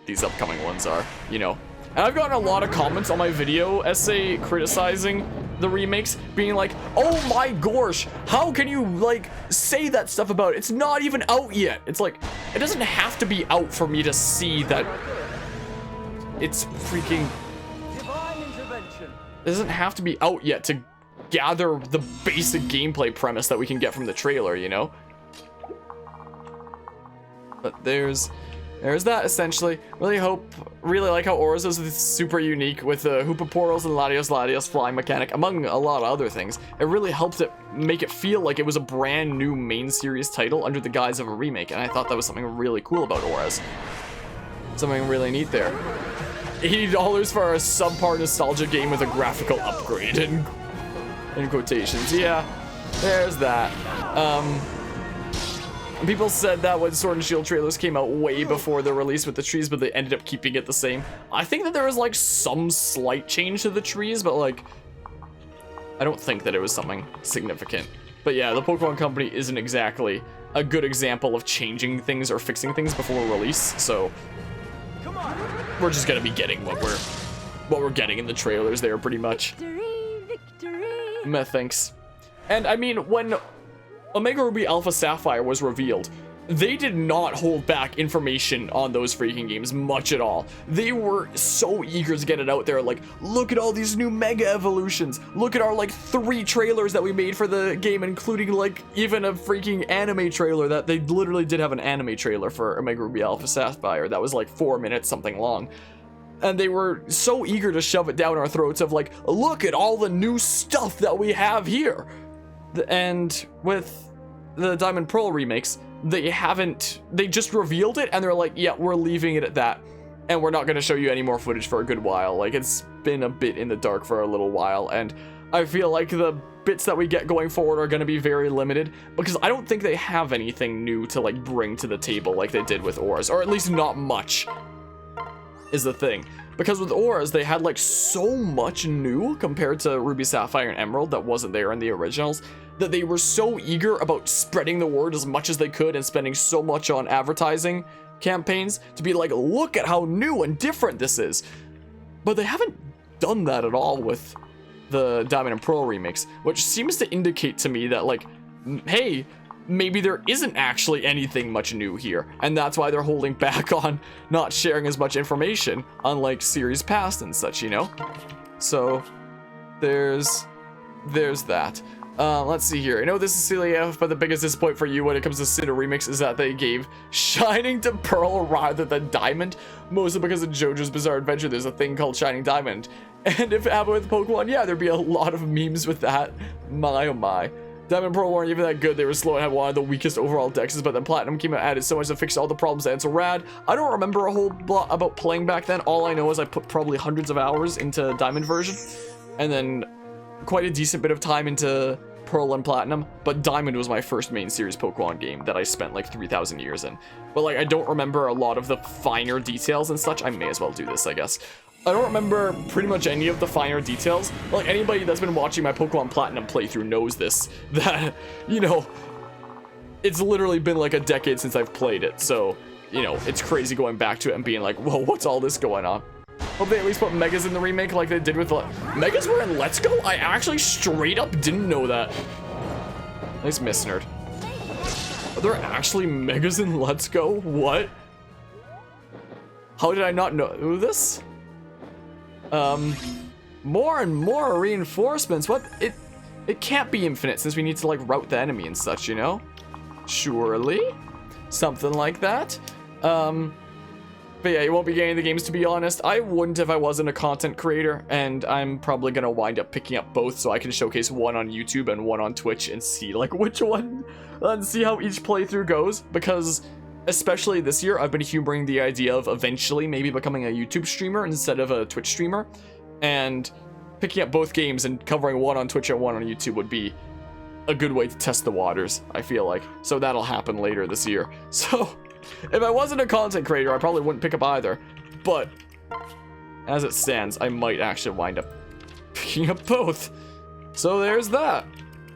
these upcoming ones are, you know? And I've gotten a lot of comments on my video essay criticizing the remakes, being like, oh my gosh, how can you, like, say that stuff about it? It's not even out yet. It's like, it doesn't have to be out for me to see that it's freaking... Divine intervention. It doesn't have to be out yet to gather the basic gameplay premise that we can get from the trailer, you know? But there's that, essentially. Really like how Aura's is super unique with the Hoopa Portals and Latios flying mechanic, among a lot of other things. It really helped it make it feel like it was a brand new main series title under the guise of a remake, and I thought that was something really cool about Aura's. Something really neat there. $80 for a subpar nostalgia game with a graphical upgrade, in quotations. Yeah, there's that. People said that when Sword and Shield trailers came out way before the release with the trees, but they ended up keeping it the same. I think that there was like some slight change to the trees, but like, I don't think that it was something significant. But yeah, the Pokemon Company isn't exactly a good example of changing things or fixing things before release, so we're just gonna be getting what we're getting in the trailers there, pretty much. Victory! Methinks. And I mean, when Omega Ruby Alpha Sapphire was revealed, they did not hold back information on those freaking games much at all. They were so eager to get it out there, like, look at all these new Mega Evolutions, look at our like 3 trailers that we made for the game, including like even a freaking anime trailer. That they literally did have an anime trailer for Omega Ruby Alpha Sapphire that was like 4 minutes something long. And they were so eager to shove it down our throats of like, look at all the new stuff that we have here. And with the Diamond Pearl remakes, they just revealed it and they're like, yeah, we're leaving it at that. And we're not going to show you any more footage for a good while. Like, it's been a bit in the dark for a little while. And I feel like the bits that we get going forward are going to be very limited, because I don't think they have anything new to like bring to the table like they did with Auras, or at least not much is the thing. Because with Auras, they had like so much new compared to Ruby, Sapphire, and Emerald that wasn't there in the originals, that they were so eager about spreading the word as much as they could and spending so much on advertising campaigns to be like, look at how new and different this is. But they haven't done that at all with the Diamond and Pearl remakes, which seems to indicate to me that like, hey, maybe there isn't actually anything much new here, and that's why they're holding back on not sharing as much information, unlike series past and such, you know? So there's that. Let's see here. I know this is silly enough, but the biggest disappointment for you when it comes to Citra remix is that they gave Shining to Pearl rather than Diamond, mostly because of JoJo's Bizarre Adventure there's a thing called Shining Diamond. And if it happened with Pokemon, yeah, there'd be a lot of memes with that. My oh my. Diamond and Pearl weren't even that good. They were slow and had one of the weakest overall dexes, but then Platinum came out and added so much to fix all the problems, and it's rad. I don't remember a whole lot about playing back then. All I know is I put probably hundreds of hours into Diamond version, and then quite a decent bit of time into Pearl and Platinum, but Diamond was my first main series Pokemon game that I spent like 3,000 years in. But like, I don't remember a lot of the finer details and such. I may as well do this, I guess. I don't remember pretty much any of the finer details. Like, anybody that's been watching my Pokemon Platinum playthrough knows this, that, you know, it's literally been like a decade since I've played it, so, you know, it's crazy going back to it and being like, whoa, what's all this going on? Hope they at least put Megas in the remake like they did with... Megas were in Let's Go? I actually straight up didn't know that. Nice miss, nerd. Are there actually Megas in Let's Go? What? How did I not know this? More and more reinforcements. What? It can't be infinite since we need to like route the enemy and such, you know? Surely? Something like that. But yeah, you won't be getting the games, to be honest. I wouldn't if I wasn't a content creator, and I'm probably gonna wind up picking up both so I can showcase one on YouTube and one on Twitch and see like which one, and see how each playthrough goes, because especially this year, I've been humoring the idea of eventually maybe becoming a YouTube streamer instead of a Twitch streamer, and picking up both games and covering one on Twitch and one on YouTube would be a good way to test the waters, I feel like. So that'll happen later this year. So if I wasn't a content creator, I probably wouldn't pick up either, but as it stands, I might actually wind up picking up both. So there's that.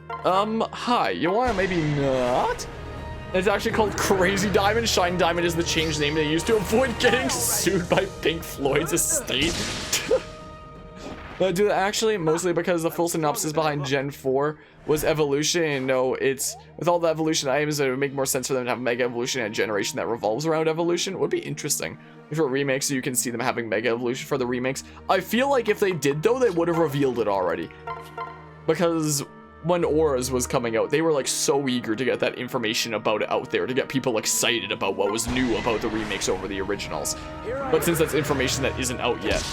Hi, you wanna maybe not? It's actually called Crazy Diamond. Shine Diamond is the changed name they used to avoid getting sued by Pink Floyd's estate. But dude, actually, mostly because the full synopsis behind Gen 4 was evolution, and no, it's with all the evolution items, it would make more sense for them to have Mega Evolution and a generation that revolves around evolution. It would be interesting if it remakes so you can see them having Mega Evolution for the remakes. I feel like if they did though, they would have revealed it already. Because when Auras was coming out, they were like so eager to get that information about it out there, to get people excited about what was new about the remakes over the originals. But since that's information that isn't out yet,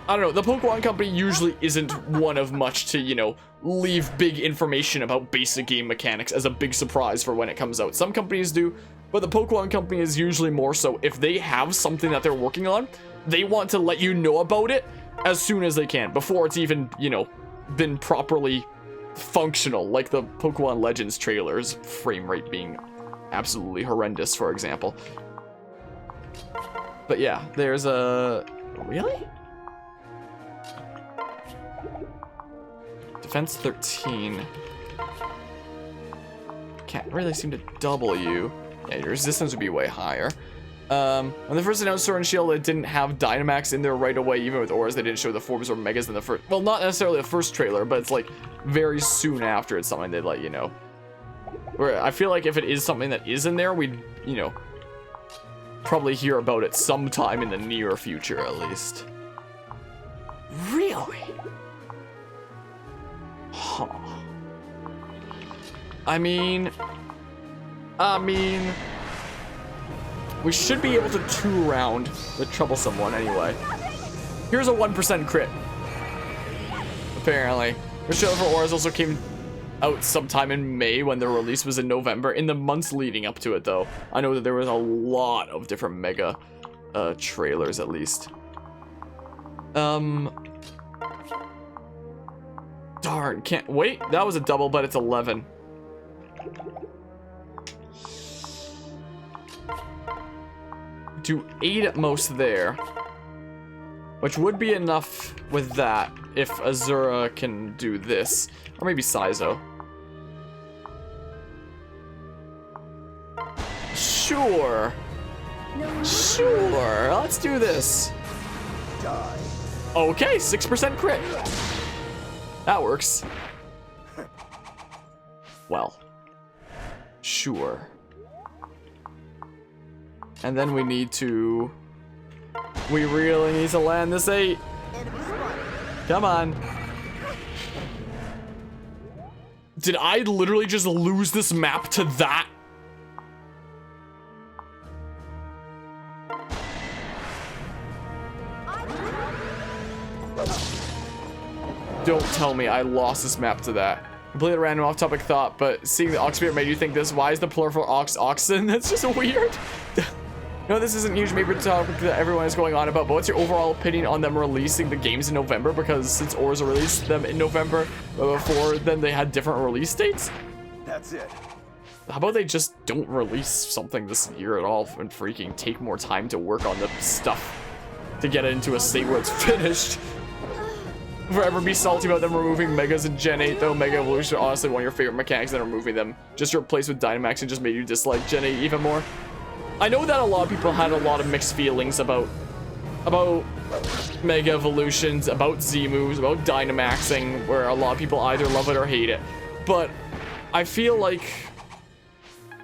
I don't know, the Pokemon Company usually isn't one of much to, you know, leave big information about basic game mechanics as a big surprise for when it comes out. Some companies do, but the Pokemon Company is usually more so, if they have something that they're working on, they want to let you know about it as soon as they can, before it's even, you know, been properly functional, like the Pokemon Legends trailers, frame rate being absolutely horrendous, for example. But yeah, there's a... Really? Defense 13. Can't really seem to double you. Yeah, your resistance would be way higher. When they first announced Sword and Shield, it didn't have Dynamax in there right away. Even with Auras, they didn't show the forms or Megas in the first... Well, not necessarily the first trailer, but it's like very soon after it's something they'd let you know. Where I feel like if it is something that is in there, we'd, you know, probably hear about it sometime in the near future, at least. Really? Huh. I mean... We should be able to 2-round the troublesome one anyway. Here's a 1% crit. Apparently. The show for Auras also came out sometime in May when the release was in November. In the months leading up to it, though, I know that there was a lot of different Mega trailers, at least. Darn, can't... Wait, that was a double, but it's 11. Do 8 at most there, which would be enough with that if Azura can do this, or maybe Saizo. Sure, let's do this. Okay, 6% crit. That works. Well, sure. And then we need to... We really need to land this 8. Come on. Did I literally just lose this map to that? Don't tell me I lost this map to that. Completely random off-topic thought, but seeing the Ox Spirit made you think this. Why is the plural for ox oxen? That's just weird. No, this isn't huge maybe the topic that everyone is going on about, but what's your overall opinion on them releasing the games in November? Because since Auras released them in November, before then they had different release dates? That's it. How about they just don't release something this year at all and freaking take more time to work on the stuff to get it into a state where it's finished? Forever be salty about them removing Megas in Gen 8, though. Mega Evolution, honestly, one of your favorite mechanics, then removing them just replaced with Dynamax and just made you dislike Gen 8 even more. I know that a lot of people had a lot of mixed feelings about Mega Evolutions, about Z-moves, about Dynamaxing, where a lot of people either love it or hate it. But I feel like,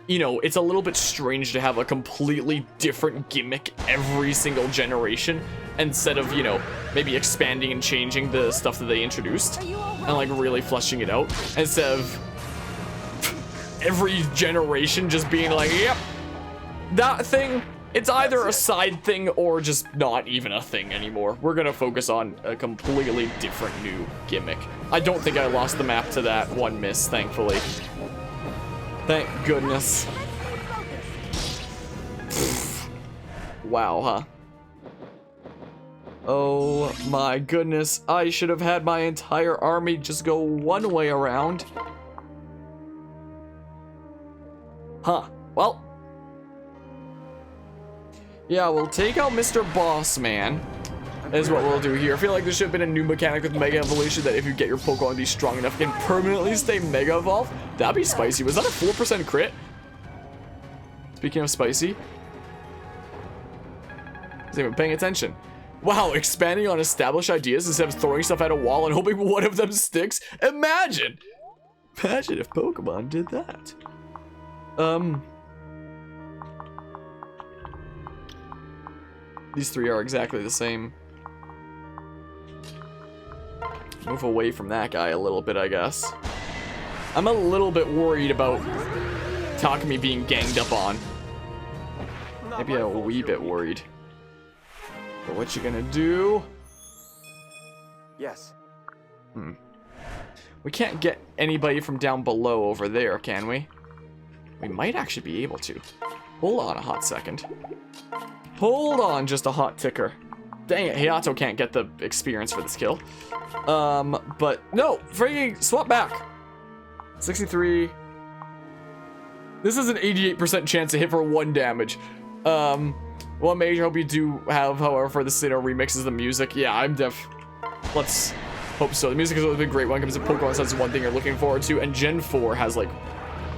you know, it's a little bit strange to have a completely different gimmick every single generation, instead of, you know, maybe expanding and changing the stuff that they introduced and like really fleshing it out, instead of every generation just being like, yep, that thing, it's either a side thing or just not even a thing anymore. We're gonna focus on a completely different new gimmick. I don't think I lost the map to that one miss, thankfully. Thank goodness. Wow, huh? Oh my goodness, I should have had my entire army just go one way around. Huh, well. Yeah, we'll take out Mr. Boss Man, is what we'll do here. I feel like there should have been a new mechanic with Mega Evolution that if you get your Pokemon to be strong enough, can permanently stay Mega Evolved. That'd be spicy. Was that a 4% crit? Speaking of spicy. Wasn't even paying attention. Wow, expanding on established ideas instead of throwing stuff at a wall and hoping one of them sticks. Imagine! Imagine if Pokemon did that. These three are exactly the same. move away from that guy a little bit, I guess. I'm a little bit worried about Takumi being ganged up on. Maybe a wee bit worried. But what you gonna do? Yes. We can't get anybody from down below over there, can we? We might actually be able to. Hold on a hot second. Hold on just a hot ticker. Dang it, Hayato can't get the experience for this kill. But no, freaking swap back. 63. This is an 88% chance to hit for 1 damage. One major hope you do have, however, for the Sinnoh remix is the music. Yeah, I'm let's hope so. The music has always been great when it comes to Pokemon, so that's one thing you're looking forward to. And Gen 4 has, like,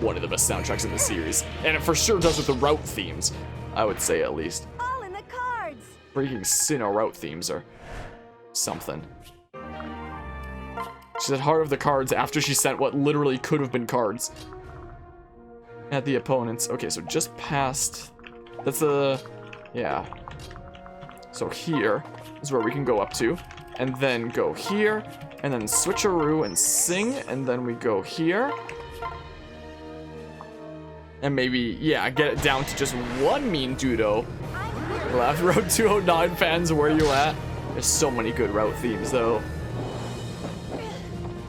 one of the best soundtracks in the series. And it for sure does with the route themes, I would say at least. All in the cards. Freaking Sinnoh route themes are something. She's at heart of the cards after she sent what literally could have been cards at the opponents. Okay, so just past. That's the. Yeah. So here is where we can go up to. And then go here. And then switcheroo and sing. And then we go here. And maybe, yeah, get it down to just one mean dudo. Left Road 209 fans, where you at? There's so many good route themes, though.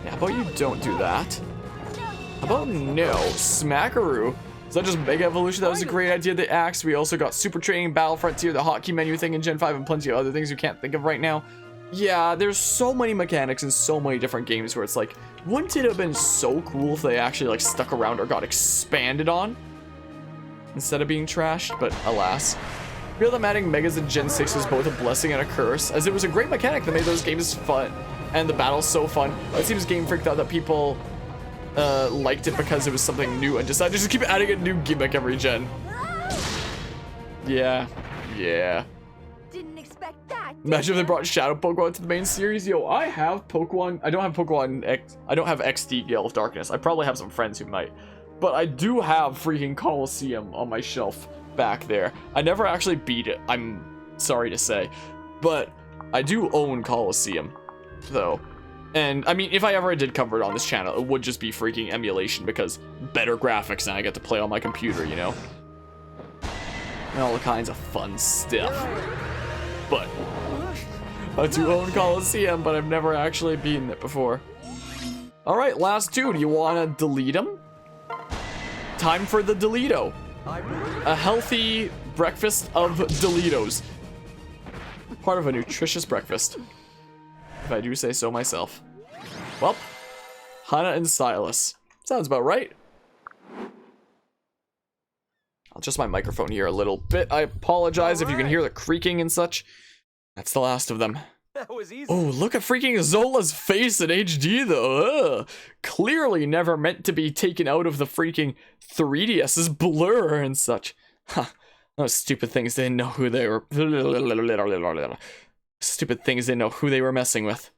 Yeah, how about you don't do that? How about no? Smackaroo. Is that just Mega Evolution? That was a great idea, the axe. We also got Super Training, Battle Frontier, the hotkey menu thing in Gen 5, and plenty of other things you can't think of right now. Yeah, there's so many mechanics in so many different games where it's like, wouldn't it have been so cool if they actually like stuck around or got expanded on instead of being trashed? But alas. I feel that adding Megas in Gen 6 was both a blessing and a curse, as it was a great mechanic that made those games fun, and the battles so fun. It seems Game Freak thought that people liked it because it was something new and decided to just keep adding a new gimmick every gen. Yeah. Didn't expect that. Imagine if they brought Shadow Pokemon to the main series. Yo, I have Pokemon. I don't have Pokemon X. I don't have XD Gale of Darkness. I probably have some friends who might. But I do have freaking Coliseum on my shelf back there. I never actually beat it, I'm sorry to say. But I do own Coliseum, though. And, I mean, if I ever did cover it on this channel, it would just be freaking emulation, because better graphics and I get to play on my computer, you know? And all kinds of fun stuff. But I do own Coliseum, but I've never actually beaten it before. Alright, last two. Do you want to delete them? Time for the Delito. A healthy breakfast of Delitos. Part of a nutritious breakfast, if I do say so myself. Well, Hana and Silas. Sounds about right. I'll adjust my microphone here a little bit. I apologize if you can hear the creaking and such. That's the last of them. That was easy. Oh, look at freaking Zola's face in HD, though. Ugh. Clearly never meant to be taken out of the freaking 3DS's blur and such. Huh. Those stupid things didn't know who they were. Stupid things didn't know who they were messing with.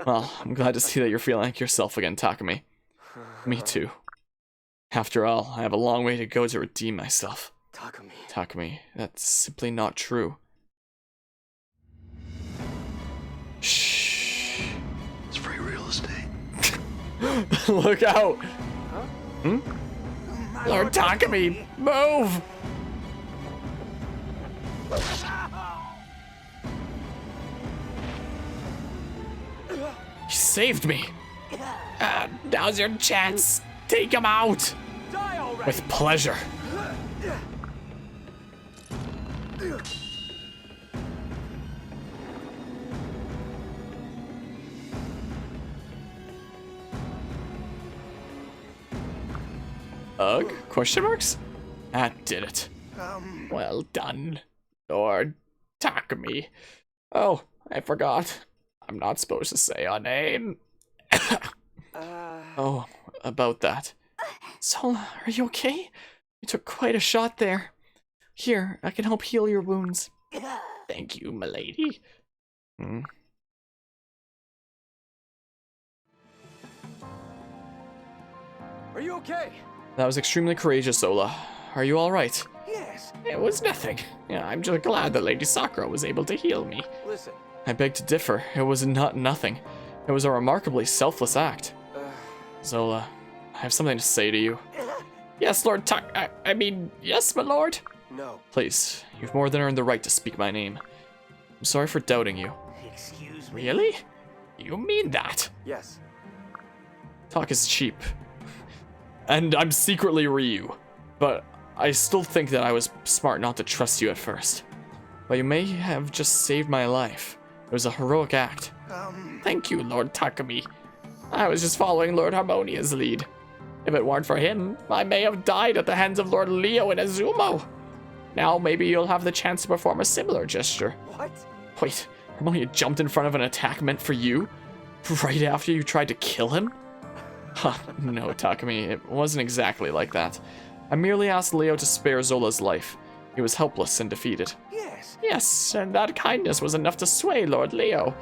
Well, I'm glad to see that you're feeling like yourself again, Takumi. Me too. After all, I have a long way to go to redeem myself. Takumi, that's simply not true. Shh. It's free real estate. Look out! Hmm? Lord Takumi, move! You saved me. Now's your chance. Take him out. With pleasure. Ugh? Question marks? That did it. Well done, Lord Takumi. Oh, I forgot. I'm not supposed to say our name. Oh, about that. Sola, are you okay? You took quite a shot there. Here, I can help heal your wounds. Thank you, milady. Are you okay? That was extremely courageous, Sola. Are you alright? Yes. It was nothing. Yeah, I'm just glad that Lady Sakura was able to heal me. Listen. I beg to differ. It was not nothing. It was a remarkably selfless act. Zola, I have something to say to you. Yes, Lord I mean, yes, my lord. No. Please, you've more than earned the right to speak my name. I'm sorry for doubting you. Excuse me? Really? You mean that? Yes. Talk is cheap. And I'm secretly Ryu. But I still think that I was smart not to trust you at first. But you may have just saved my life. It was a heroic act. Thank you, Lord Takumi. I was just following Lord Harmonia's lead. If it weren't for him, I may have died at the hands of Lord Leo and Azumo. Now maybe you'll have the chance to perform a similar gesture. What? Wait, Harmonia jumped in front of an attack meant for you? Right after you tried to kill him? Huh, no, Takumi, it wasn't exactly like that. I merely asked Leo to spare Zola's life. He was helpless and defeated. Yes. Yes, and that kindness was enough to sway Lord Leo.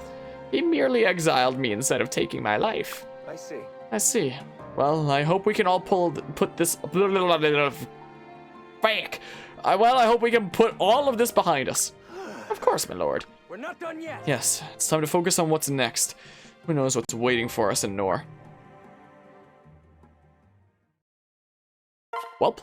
He merely exiled me instead of taking my life. I see. I see. Well, I hope we can all put this... Fake! Well, I hope we can put all of this behind us. Of course, my lord. We're not done yet. Yes, it's time to focus on what's next. Who knows what's waiting for us in Nor. Welp.